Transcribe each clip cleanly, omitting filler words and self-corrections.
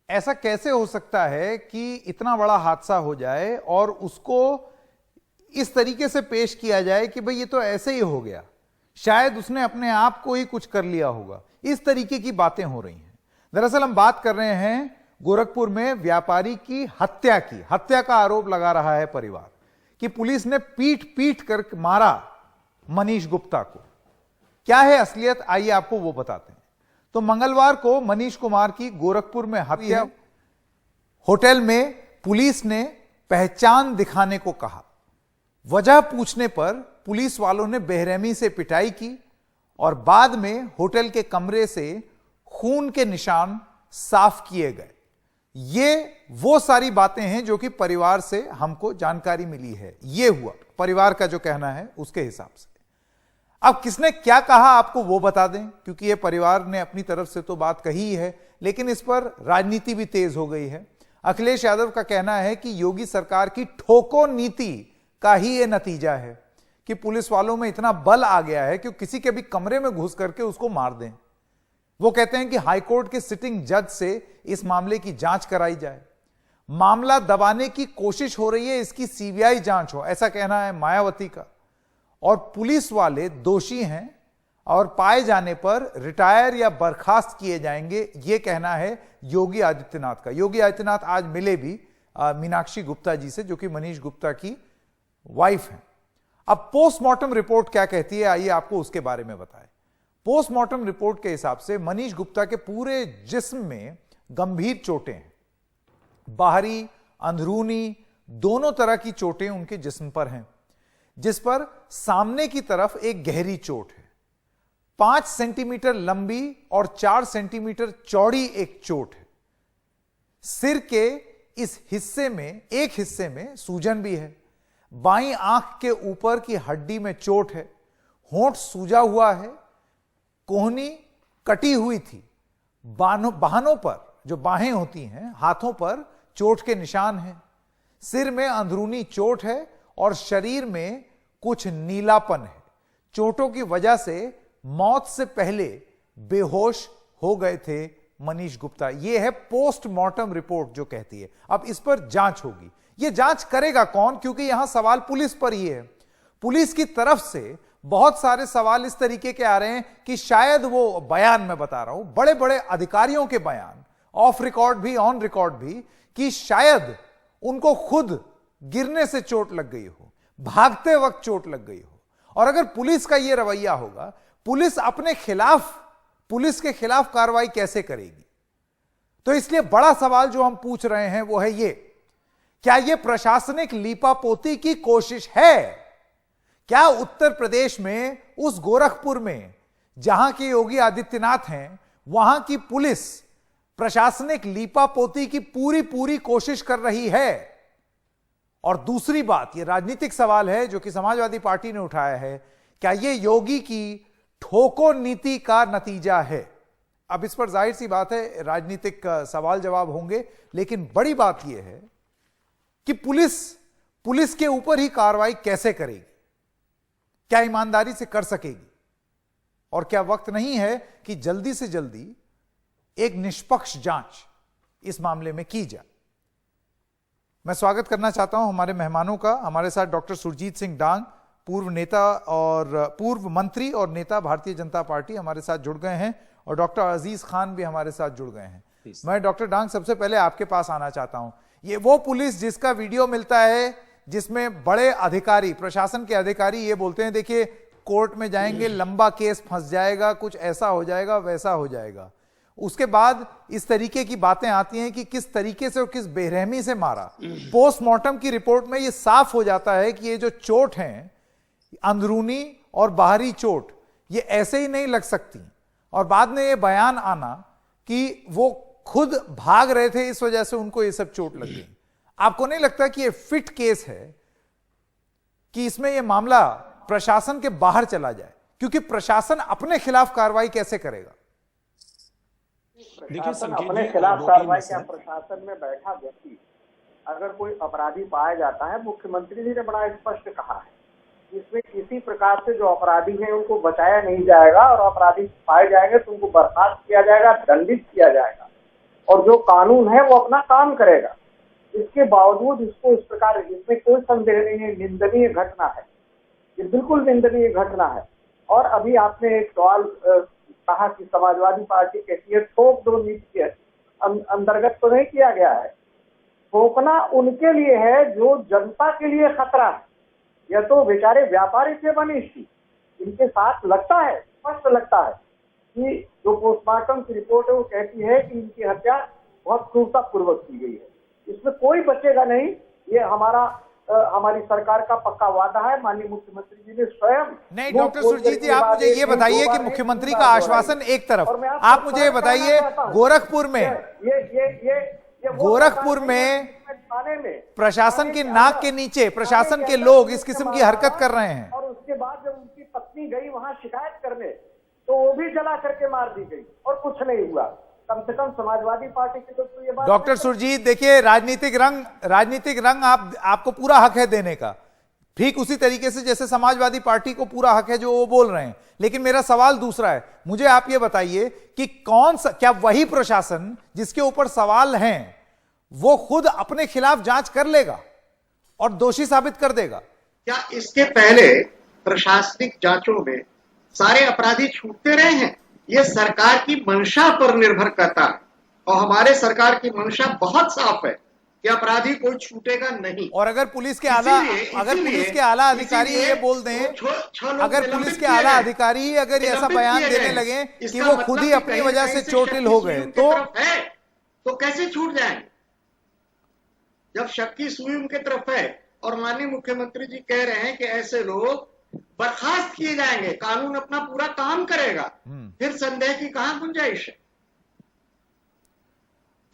ऐसा कैसे हो सकता है कि इतना बड़ा हादसा हो जाए और उसको इस तरीके से पेश किया जाए कि भाई ये तो ऐसे ही हो गया, शायद उसने अपने आप को ही कुछ कर लिया होगा। इस तरीके की बातें हो रही हैं। दरअसल हम बात कर रहे हैं गोरखपुर में व्यापारी की हत्या का आरोप लगा रहा है परिवार कि पुलिस ने पीट पीट कर मारा मनीष गुप्ता को। क्या है असलियत, आइए आपको वो बताते हैं। तो मंगलवार को मनीष कुमार की गोरखपुर में हत्या, होटल में पुलिस ने पहचान दिखाने को कहा। वजह पूछने पर पुलिस वालों ने बेरहमी से पिटाई की और बाद में होटल के कमरे से खून के निशान साफ किए गए। ये वो सारी बातें हैं जो कि परिवार से हमको जानकारी मिली है। ये हुआ परिवार का जो कहना है उसके हिसाब से। अब किसने क्या कहा आपको वो बता दें, क्योंकि ये परिवार ने अपनी तरफ से तो बात कही है, लेकिन इस पर राजनीति भी तेज हो गई है। अखिलेश यादव का कहना है कि योगी सरकार की ठोको नीति का ही ये नतीजा है कि पुलिस वालों में इतना बल आ गया है कि किसी के भी कमरे में घुस करके उसको मार दें। वो कहते हैं कि हाईकोर्ट के सिटिंग जज से इस मामले की जांच कराई जाए। मामला दबाने की कोशिश हो रही है, इसकी सीबीआई जांच हो, ऐसा कहना है मायावती का। और पुलिस वाले दोषी हैं और पाए जाने पर रिटायर या बर्खास्त किए जाएंगे, यह कहना है योगी आदित्यनाथ का। योगी आदित्यनाथ आज मिले भी मीनाक्षी गुप्ता जी से, जो कि मनीष गुप्ता की वाइफ है। अब पोस्टमार्टम रिपोर्ट क्या कहती है, आइए आपको उसके बारे में बताएं। पोस्टमार्टम रिपोर्ट के हिसाब से मनीष गुप्ता के पूरे जिस्म में गंभीर चोटें हैं। बाहरी, अंदरूनी, दोनों तरह की चोटें उनके जिस्म पर हैं, जिस पर सामने की तरफ एक गहरी चोट है। 5 सेंटीमीटर लंबी और 4 सेंटीमीटर चौड़ी एक चोट है। सिर के इस हिस्से में, एक हिस्से में सूजन भी है। बाईं आंख के ऊपर की हड्डी में चोट है। होंठ सूजा हुआ है। कोहनी कटी हुई थी। बाहों पर, जो बाहें होती हैं, हाथों पर चोट के निशान हैं। सिर में अंदरूनी चोट है और शरीर में कुछ नीलापन है। चोटों की वजह से मौत से पहले बेहोश हो गए थे मनीष गुप्ता। यह है पोस्टमार्टम रिपोर्ट जो कहती है। अब इस पर जांच होगी। यह जांच करेगा कौन, क्योंकि यहां सवाल पुलिस पर ही है। पुलिस की तरफ से बहुत सारे सवाल इस तरीके के आ रहे हैं कि शायद वो बयान, मैं बता रहा हूं, बड़े बड़े अधिकारियों के बयान, ऑफ रिकॉर्ड भी ऑन रिकॉर्ड भी, कि शायद उनको खुद गिरने से चोट लग गई हो, भागते वक्त चोट लग गई हो। और अगर पुलिस का यह रवैया होगा, पुलिस अपने खिलाफ, पुलिस के खिलाफ कार्रवाई कैसे करेगी? तो इसलिए बड़ा सवाल जो हम पूछ रहे हैं वो है ये, क्या यह प्रशासनिक लीपापोती की कोशिश है? क्या उत्तर प्रदेश में, उस गोरखपुर में जहां के योगी आदित्यनाथ हैं, वहां की पुलिस प्रशासनिक लीपापोती की पूरी पूरी कोशिश कर रही है? और दूसरी बात, यह राजनीतिक सवाल है जो कि समाजवादी पार्टी ने उठाया है, क्या यह योगी की ठोको नीति का नतीजा है? अब इस पर जाहिर सी बात है राजनीतिक सवाल जवाब होंगे, लेकिन बड़ी बात यह है कि पुलिस के ऊपर ही कार्रवाई कैसे करेगी? क्या ईमानदारी से कर सकेगी? और क्या वक्त नहीं है कि जल्दी से जल्दी एक निष्पक्ष जांच इस मामले में की जाए? मैं स्वागत करना चाहता हूं हमारे मेहमानों का। हमारे साथ डॉक्टर सुरजीत सिंह डांग, पूर्व नेता और पूर्व मंत्री और नेता भारतीय जनता पार्टी, हमारे साथ जुड़ गए हैं, और डॉक्टर अजीज खान भी हमारे साथ जुड़ गए हैं। मैं डॉक्टर डांग सबसे पहले आपके पास आना चाहता हूं। ये वो पुलिस जिसका वीडियो मिलता है जिसमें बड़े अधिकारी, प्रशासन के अधिकारी ये बोलते हैं, देखिए कोर्ट में जाएंगे, लंबा केस फंस जाएगा, कुछ ऐसा हो जाएगा, वैसा हो जाएगा। उसके बाद इस तरीके की बातें आती हैं कि किस तरीके से और किस बेरहमी से मारा। पोस्टमार्टम की रिपोर्ट में ये साफ हो जाता है कि ये जो चोट हैं, अंदरूनी और बाहरी चोट, ये ऐसे ही नहीं लग सकती। और बाद में ये बयान आना कि वो खुद भाग रहे थे, इस वजह से उनको ये सब चोट लग गई। आपको नहीं लगता कि ये फिट केस है कि इसमें ये मामला प्रशासन के बाहर चला जाए? क्योंकि प्रशासन अपने खिलाफ कार्रवाई कैसे करेगा? देखिए, अपने खिलाफ कार्रवाई क्या, प्रशासन में बैठा व्यक्ति अगर कोई अपराधी पाया जाता है, मुख्यमंत्री जी ने बड़ा स्पष्ट कहा है, इसमें किसी प्रकार से जो अपराधी हैं उनको बचाया नहीं जाएगा, और अपराधी पाए जाएंगे तो उनको बर्खास्त किया जाएगा, दंडित किया जाएगा। और जो कानून है वो अपना काम करेगा। इसके बावजूद इसको इस प्रकार, इसमें कोई संदेह नहीं है, निंदनीय घटना है, ये बिल्कुल निंदनीय घटना है। और अभी आपने एक सवाल कहा कि समाजवादी पार्टी कहती है थोक दो नीति के अंतर्गत तो नहीं किया गया है। थोकना उनके लिए है जो जनता के लिए खतरा है। यह तो बेचारे व्यापारी थे मनीष जी, इनके साथ लगता है, स्पष्ट लगता है कि जो पोस्टमार्टम की रिपोर्ट है वो कहती है कि इनकी हत्या बहुत क्रूरता पूर्वक की गई है। इसमें कोई बचेगा नहीं। ये हमारी सरकार का पक्का वादा है। माननीय मुख्यमंत्री जी ने स्वयं। नहीं डॉक्टर सुरजीत जी, आप मुझे ये बताइए कि मुख्यमंत्री का आश्वासन एक तरफ, आप मुझे ये बताइए गोरखपुर में प्रशासन के नाक के नीचे प्रशासन के लोग इस किस्म की हरकत कर रहे हैं, और उसके बाद जब उनकी पत्नी गई वहां शिकायत करने तो वो भी जला करके मार दी गई और कुछ नहीं हुआ। कम से कम समाजवादी पार्टी की तो ये बात। डॉक्टर सुरजीत देखिए, राजनीतिक रंग आपको पूरा हक है देने का, ठीक उसी तरीके से जैसे समाजवादी पार्टी को पूरा हक है जो वो बोल रहे हैं। लेकिन मेरा सवाल दूसरा है, मुझे आप ये बताइए कि क्या वही प्रशासन जिसके ऊपर सवाल हैं वो खुद अपने खिलाफ जांच कर लेगा और दोषी साबित कर देगा? क्या इसके पहले प्रशासनिक जांचों में सारे अपराधी छूटते रहे हैं? ये सरकार की मंशा पर निर्भर करता है, और हमारे सरकार की मंशा बहुत साफ है कि अपराधी कोई छूटेगा नहीं। और अगर पुलिस के आला अधिकारी ये बोल दें, अगर पुलिस के आला अधिकारी अगर ऐसा बयान देने लगे कि वो खुद ही अपनी वजह से चोटिल हो गए तो कैसे छूट जाएंगे? जब शक की सुई उनके तरफ है और माननीय मुख्यमंत्री जी कह रहे हैं कि ऐसे लोग बर्खास्त किए जाएंगे, कानून अपना पूरा काम करेगा, फिर संदेह की कहां गुंजाइश है?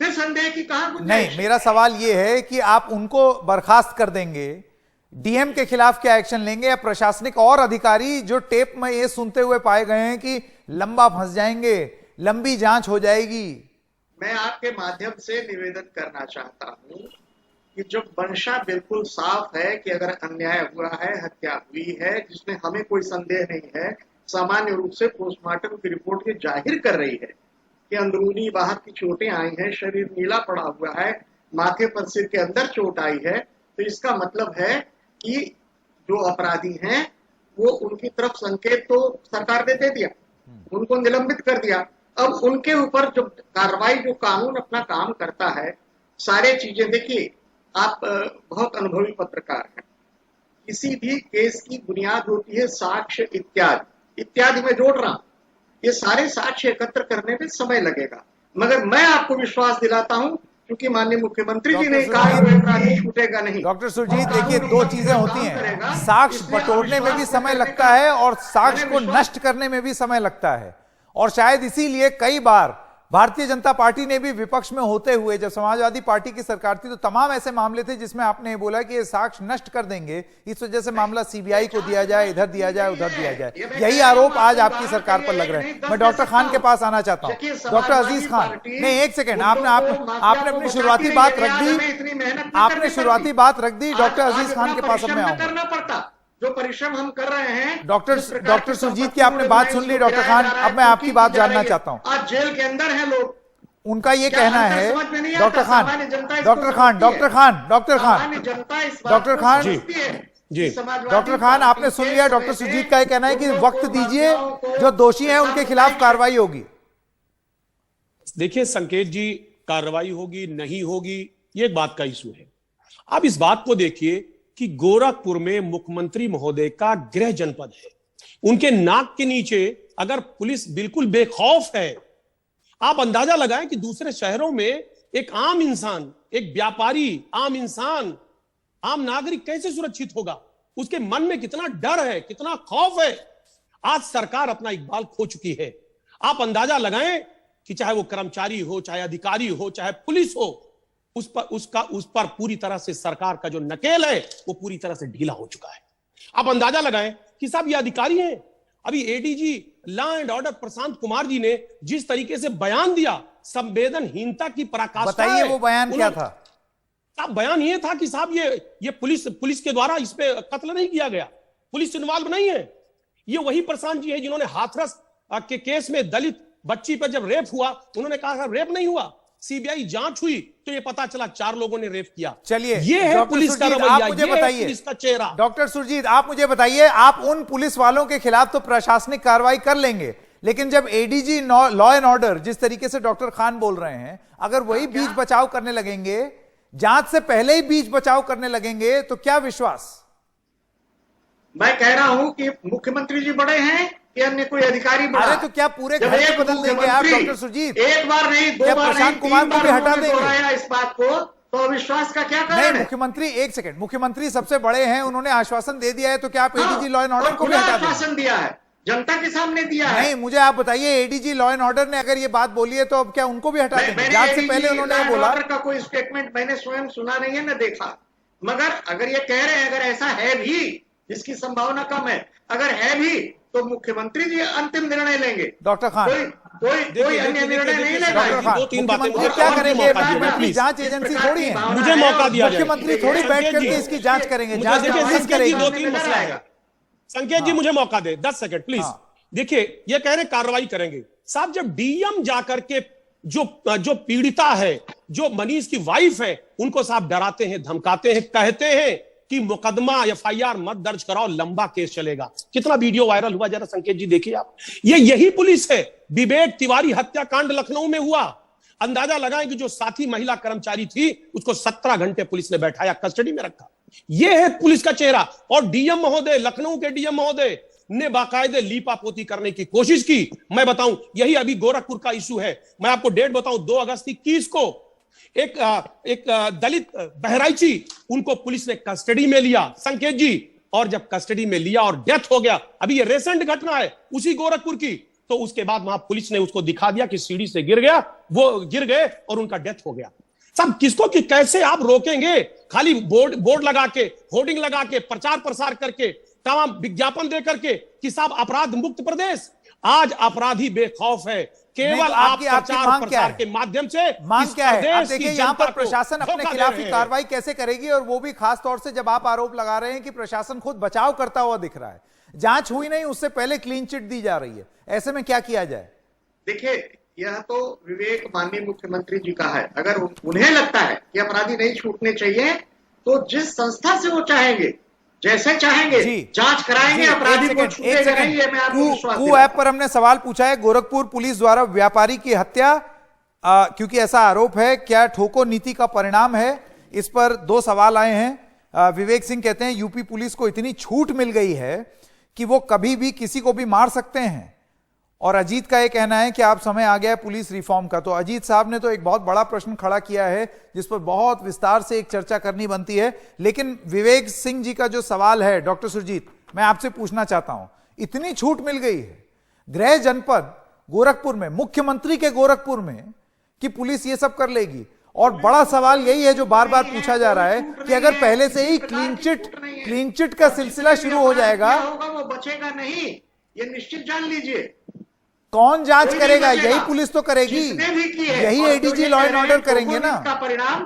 फिर संदेह की कहां गुंजाइश? नहीं, मेरा सवाल यह है कि आप उनको बर्खास्त कर देंगे, डीएम के खिलाफ क्या एक्शन लेंगे, या प्रशासनिक और अधिकारी जो टेप में ये सुनते हुए पाए गए हैं कि लंबा फंस जाएंगे, लंबी जांच हो जाएगी? मैं आपके माध्यम से निवेदन करना चाहता हूं कि जो मंशा बिल्कुल साफ है कि अगर अन्याय हुआ है, हत्या हुई है, जिसमें हमें कोई संदेह नहीं है, सामान्य रूप से पोस्टमार्टम की रिपोर्ट ये जाहिर कर रही है कि अंदरूनी बाहर की चोटें आई हैं, शरीर नीला पड़ा हुआ है, माथे पर सिर के अंदर चोट आई है, तो इसका मतलब है कि जो अपराधी हैं वो उनकी तरफ संकेत तो सरकार ने दे दिया, उनको निलंबित कर दिया। अब उनके ऊपर जो कार्रवाई, जो कानून अपना काम करता है, सारे चीजें देखिए, आप बहुत अनुभवी पत्रकार हैं, किसी भी केस की बुनियाद होती है साक्ष्य इत्यादि में जोड़ रहा हूं, ये सारे साक्ष्य एकत्र करने में समय लगेगा, मगर मैं आपको विश्वास दिलाता हूं क्योंकि माननीय मुख्यमंत्री जी ने कहा कि अपराधी छूटेगा नहीं। डॉक्टर सुरजीत देखिए, दो चीजें होती हैं, साक्ष्य बटोरने में भी समय लगता है और साक्ष्य को नष्ट करने में भी समय लगता है। और शायद इसीलिए कई बार भारतीय जनता पार्टी ने भी विपक्ष में होते हुए, जब समाजवादी पार्टी की सरकार थी तो तमाम ऐसे मामले थे जिसमें आपने बोला कि ये साक्ष्य नष्ट कर देंगे, इस वजह से मामला सीबीआई को दिया जाए, इधर दिया जाए, उधर दिया जाए। यही आरोप आज आपकी सरकार पर लग रहे हैं। मैं डॉक्टर खान के पास आना चाहता हूं। डॉक्टर अजीज खान, नहीं एक सेकेंड, आपने अपनी शुरुआती बात रख दी, डॉक्टर अजीज खान के पास अब मैं आऊंगा। जो परिश्रम हम कर रहे हैं, डॉक्टर सुरजीत की आपने बात सुन ली। डॉक्टर खान, अब मैं आपकी बात जानना चाहता हूं। आज जेल के अंदर हैं लोग, उनका ये कहना है, डॉक्टर खान आपने सुन लिया, डॉक्टर सुरजीत का ये कहना है कि वक्त दीजिए, जो दोषी हैं उनके खिलाफ कार्रवाई होगी। देखिए संकेत जी, कार्रवाई होगी नहीं होगी ये एक बात का इशू है। अब इस बात को देखिए कि गोरखपुर में मुख्यमंत्री महोदय का गृह जनपद है, उनके नाक के नीचे अगर पुलिस बिल्कुल बेखौफ है, आप अंदाजा लगाएं कि दूसरे शहरों में एक आम इंसान, एक व्यापारी, आम इंसान, आम नागरिक कैसे सुरक्षित होगा? उसके मन में कितना डर है, कितना खौफ है। आज सरकार अपना इकबाल खो चुकी है। आप अंदाजा लगाएं कि चाहे वो कर्मचारी हो, चाहे अधिकारी हो, चाहे पुलिस हो, उस पर पूरी तरह से सरकार का जो नकेल है वो पूरी तरह से ढीला हो चुका है। आप अंदाजा लगाएं कि साहब ये अधिकारी हैं, अभी ADG law and order Prashant Kumar ji ने जिस तरीके से बयान दिया, संवेदनहीनता की पराकाष्ठा है। बताइए वो बयान क्या था? साहब बयान ये था कि साहब ये पुलिस के द्वारा इस पे कत्ल नहीं किया गया, पुलिस इन्वॉल्व नहीं है। ये वही प्रशांत जी है जिन्होंने हाथरस के केस में दलित बच्ची पर जब रेप हुआ उन्होंने कहा रेप नहीं हुआ, सीबीआई जांच हुई तो ये पता चला 4 लोगों ने रेप किया। चलिए, ये है डॉक्टर पुलिस का सुरजीत, रवैया, आप मुझे ये है बताइए, पुलिस का चेहरा। डॉक्टर सुरजीत आप मुझे बताइए, आप उन पुलिस वालों के खिलाफ तो प्रशासनिक कार्रवाई कर लेंगे, लेकिन जब एडीजी लॉ एंड ऑर्डर जिस तरीके से डॉक्टर खान बोल रहे हैं, अगर वही बीच बचाव करने लगेंगे, जांच से पहले ही बीच बचाव करने लगेंगे, तो क्या विश्वास? मैं कह रहा हूं कि मुख्यमंत्री जी बड़े हैं कि अन्य कोई अधिकारी बड़ा? अरे तो क्या पूरे जब घर एक से बदल देंगे आप, मुख्यमंत्री डॉक्टर सुरजीत? एक बार नहीं, दो क्या बार नहीं, प्रशांत कुमार 3 को बार भी हटा उन्होंने देंगे? दोहराया इस बात को, तो अविश्वास का क्या नहीं, कारण है? मुख्यमंत्री, एक सेकंड, मुख्यमंत्री सबसे बड़े हैं, उन्होंने आश्वासन दे दिया है, तो क्या आप एडीजी लॉ एंड ऑर्डर को भी खुला हटा देंगे? आश्वासन दिया है, जनता के सामने दिया है। नहीं, मुझे आप बताइए, एडीजी लॉ एंड ऑर्डर ने अगर ये बात बोली है तो अब क्या उनको भी हटा देंगे? जांच से पहले उन्होंने ये बोला। का कोई स्टेटमेंट मैंने स्वयं सुना नहीं है, न देखा, मगर अगर ये कह रहे हैं, अगर ऐसा है भी, जिसकी संभावना कम है, अगर है भी, तो मुख्यमंत्री जी अंतिम निर्णय लेंगे। डॉक्टर खान, कोई अन्य निर्णय नहीं लेगा। डॉक्टर खान, 2-3 बातें मुख्यमंत्री मुझे क्या और करेंगे? मौका दीजिए, अपनी प्लीज। जांच एजेंसी थोड़ी है, मुझे मौका दिया जाए। मुख्यमंत्री थोड़ी बैठ करके इसकी जांच करेंगे, जांच देखिए का संकेत जी, करेंगे। 2-3 मसला है। संकेत जी मुझे मौका दे, 10 सेकंड प्लीज। हाँ। देखिए ये कह रहे कार्रवाई करेंगे साहब, जब डीएम जाकर के जो पीड़िता है, जो मनीष की वाइफ है, उनको साहब डराते हैं, धमकाते हैं, कहते हैं कि मुकदमा एफआईआर मत दर्ज कराओ, लंबा केस चलेगा। कितना वीडियो वायरल हुआ, जरा संकेत जी देखिए आप। ये यही पुलिस है। विवेक तिवारी हत्याकांड लखनऊ में हुआ, अंदाजा लगाएं कि जो साथी महिला कर्मचारी थी उसको 17 घंटे पुलिस ने बैठाया, कस्टडी में रखा। यह है पुलिस का चेहरा। और डीएम महोदय, लखनऊ के डीएम महोदय ने बाकायदे लीपापोती करने की कोशिश की। मैं बताऊं, यही अभी गोरखपुर का इशू है। मैं आपको डेट बताऊं, 2 अगस्त 21 को एक दलित बहराइची, उनको पुलिस ने कस्टडी में लिया संकेत जी, और जब कस्टडी में लिया और डेथ हो गया, अभी ये रिसेंट घटना है उसी गोरखपुर की, तो उसके बाद वहां पुलिस ने उसको दिखा दिया कि सीढ़ी से गिर गया, वो गिर गए और उनका डेथ हो गया। सब किसको कि कैसे आप रोकेंगे? खाली बोर्ड लगा के, होर्डिंग लगा के, प्रचार प्रसार करके, तमाम विज्ञापन दे करके कि साहब अपराध मुक्त प्रदेश। आज अपराधी बेखौफ है, केवल तो आप आपकी प्रचार मांग क्या प्रसार है? के माध्यम से मांग इस क्या है? आप प्रदेश की देखिए यहाँ पर जनता को प्रशासन अपने धोखा दे खिलाफ रहे ही हैं। कार्रवाई कैसे करेगी, और वो भी खास तौर से जब आप आरोप लगा रहे हैं कि प्रशासन खुद बचाव करता हुआ दिख रहा है, जांच हुई नहीं, उससे पहले क्लीन चिट दी जा रही है, ऐसे में क्या किया जाए? देखिए, यह तो विवेक माननीय मुख्यमंत्री जी का है। अगर उन्हें लगता है कि अपराधी नहीं छूटने चाहिए, तो जिस संस्था से वो चाहेंगे, जैसे चाहेंगे, जांच कराएंगे, अपराधी को छूटेगा नहीं, ये मैं आपको विश्वास कू ऐप पर हमने सवाल पूछा है, गोरखपुर पुलिस द्वारा व्यापारी की हत्या, क्योंकि ऐसा आरोप है, क्या ठोको नीति का परिणाम है? इस पर 2 सवाल आए हैं। विवेक सिंह कहते हैं यूपी पुलिस को इतनी छूट मिल गई है कि वो कभी भी किसी को भी मार सकते हैं। और अजीत का यह कहना है कि आप समय आ गया है पुलिस रिफॉर्म का। तो अजीत साहब ने तो एक बहुत बड़ा प्रश्न खड़ा किया है जिस पर बहुत विस्तार से एक चर्चा करनी बनती है, लेकिन विवेक सिंह जी का जो सवाल है, डॉक्टर सुरजीत, मैं आपसे पूछना चाहता हूं, इतनी छूट मिल गई है गृह जनपद गोरखपुर में, मुख्यमंत्री के गोरखपुर में, कि पुलिस ये सब कर लेगी? और बड़ा सवाल यही है जो बार बार पूछा जा रहा है कि अगर पहले से ही क्लीन चिट का सिलसिला शुरू हो जाएगा, वो बचेगा नहीं, ये निश्चित जान लीजिए। कौन जांच करेगा? यही पुलिस तो करेगी, यही एडीजी लॉ एंड ऑर्डर करेंगे ना। इसका परिणाम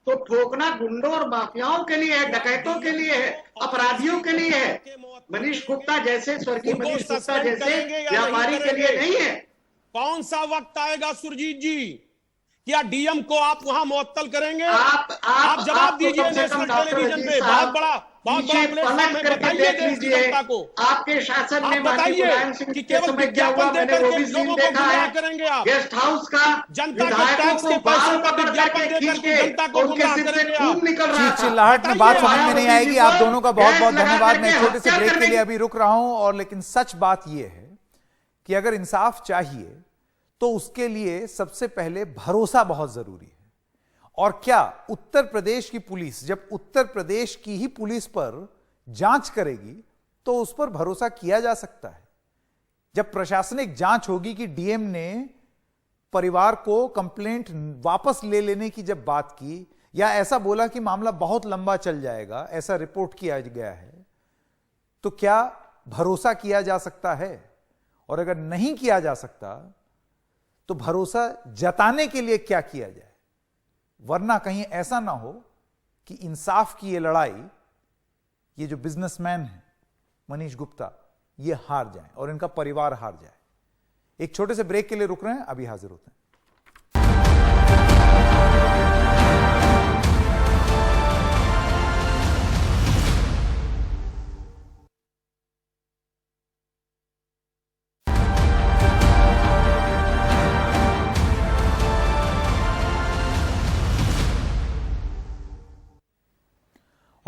तो ठोकना गुंडों और माफियाओं के लिए है, डकैतों के लिए है, अपराधियों के लिए है। मनीष गुप्ता जैसे, स्वर्गीय मनीष गुप्ता जैसे व्यापारी के लिए नहीं है। कौन सा वक्त आएगा सुरजीत जी, क्या डीएम को आप वहां मुअत्तल करेंगे? आप जवाब दीजिए नेशनल टेलीविजन पे। बहुत बड़ा प्लेटफॉर्म है, बताइए देश की जनता को। आपके शासन में बताइए कि केवल विज्ञापन दे करके लोगों को गुमराह करेंगे आप? गेस्ट हाउस का जनता के टैक्स के पैसों का विज्ञापन दे करके जनता को गुमराह करेंगे आप? चीख चिल्लाहट में बात समझ में नहीं आएगी। आप दोनों का बहुत बहुत धन्यवाद। मैं छोटे से ब्रेक के लिए अभी रुक रहा हूं, और लेकिन सच बात यह है कि अगर इंसाफ चाहिए तो उसके लिए सबसे पहले भरोसा बहुत जरूरी है। और क्या उत्तर प्रदेश की पुलिस, जब उत्तर प्रदेश की ही पुलिस पर जांच करेगी तो उस पर भरोसा किया जा सकता है? जब प्रशासनिक जांच होगी कि डीएम ने परिवार को कंप्लेंट वापस ले लेने की जब बात की, या ऐसा बोला कि मामला बहुत लंबा चल जाएगा, ऐसा रिपोर्ट किया गया है, तो क्या भरोसा किया जा सकता है? और अगर नहीं किया जा सकता तो भरोसा जताने के लिए क्या किया जाए? वरना कहीं ऐसा ना हो कि इंसाफ की ये लड़ाई, ये जो बिजनेसमैन है मनीष गुप्ता, ये हार जाए और इनका परिवार हार जाए। एक छोटे से ब्रेक के लिए रुक रहे हैं, अभी हाजिर होते हैं।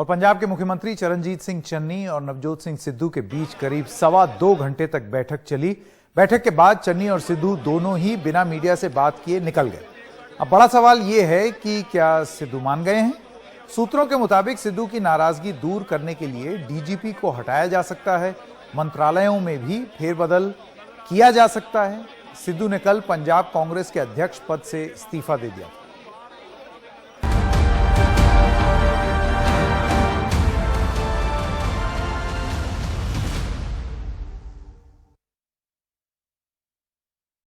और पंजाब के मुख्यमंत्री चरणजीत सिंह चन्नी और नवजोत सिंह सिद्धू के बीच करीब 2.25 घंटे तक बैठक चली। बैठक के बाद चन्नी और सिद्धू दोनों ही बिना मीडिया से बात किए निकल गए। अब बड़ा सवाल यह है कि क्या सिद्धू मान गए हैं? सूत्रों के मुताबिक सिद्धू की नाराजगी दूर करने के लिए डीजीपी को हटाया जा सकता है, मंत्रालयों में भी फेरबदल किया जा सकता है। सिद्धू ने कल पंजाब कांग्रेस के अध्यक्ष पद से इस्तीफा दे दिया।